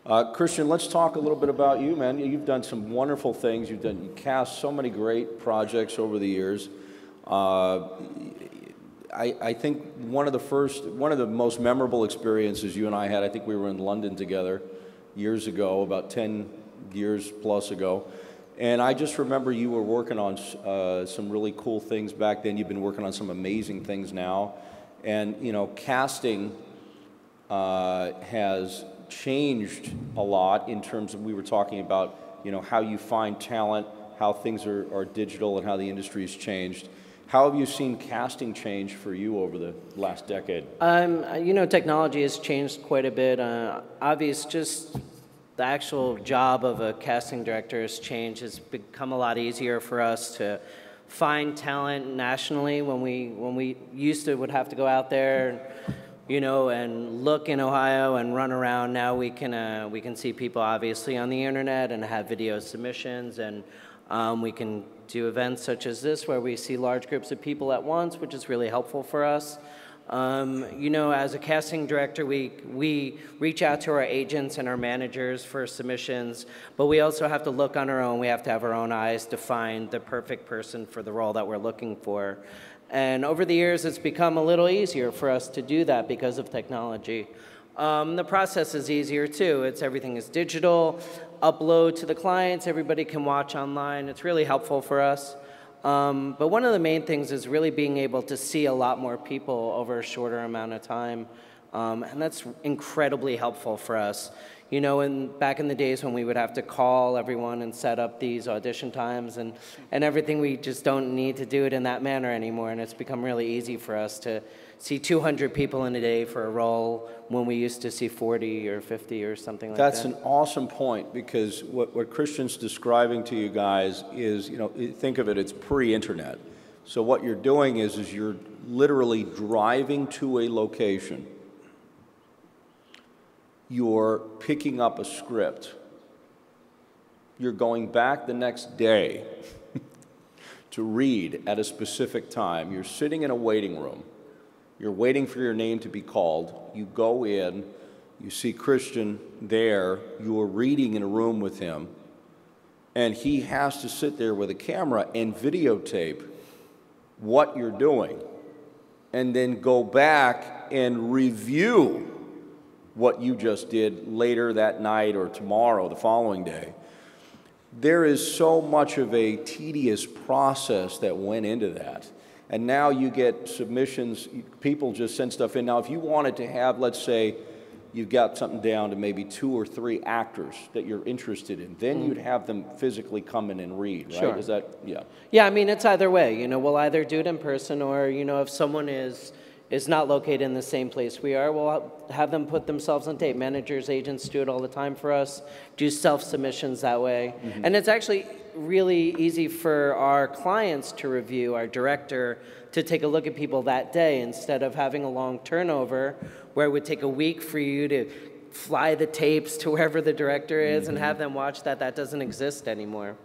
Kristian, let's talk a little bit about you, man. You've done some wonderful things. You cast so many great projects over the years. I think one of the most memorable experiences you and I had, I think we were in London together years ago, about 10 years plus ago. And I just remember you were working on some really cool things back then. You've been working on some amazing things now. And, you know, casting has changed a lot in terms of, we were talking about, you know, how you find talent, how things are digital and how the industry has changed. How have you seen casting change for you over the last decade? You know, technology has changed quite a bit. Obvious, just the actual job of a casting director has changed. It's become a lot easier for us to find talent nationally. When we used to would have to go out there, you know, and look in Ohio and run around. Now we can see people obviously on the internet and have video submissions, and we can do events such as this where we see large groups of people at once, which is really helpful for us. You know, as a casting director, we reach out to our agents and our managers for submissions, but we also have to look on our own. We have to have our own eyes to find the perfect person for the role that we're looking for. And over the years, it's become a little easier for us to do that because of technology. The process is easier too. Everything is digital, upload to the clients, everybody can watch online. It's really helpful for us. But one of the main things is really being able to see a lot more people over a shorter amount of time. And that's incredibly helpful for us. You know, back in the days when we would have to call everyone and set up these audition times and everything, we just don't need to do it in that manner anymore. And it's become really easy for us to see 200 people in a day for a role when we used to see 40 or 50 or something like that. That's an awesome point, because what Kristian's describing to you guys is, you know, think of it, it's pre-internet. So what you're doing is you're literally driving to a location. You're picking up a script. You're going back the next day to read at a specific time. You're sitting in a waiting room. You're waiting for your name to be called. You go in, you see Kristian there, you're reading in a room with him, and he has to sit there with a camera and videotape what you're doing, and then go back and review what you just did later that night or tomorrow, the following day. There is so much of a tedious process that went into that. And now you get submissions, people just send stuff in. Now, if you wanted to have, let's say, you've got something down to maybe 2 or 3 actors that you're interested in, then you'd have them physically come in and read, right? Sure. Is that, yeah? Yeah, I mean, it's either way. You know, we'll either do it in person, or, you know, if someone is not located in the same place we are, we'll have them put themselves on tape. Managers, agents do it all the time for us, do self-submissions that way. Mm-hmm. And it's actually really easy for our clients to review, our director, to take a look at people that day, instead of having a long turnover where it would take a week for you to fly the tapes to wherever the director is and have them watch that. That doesn't exist anymore.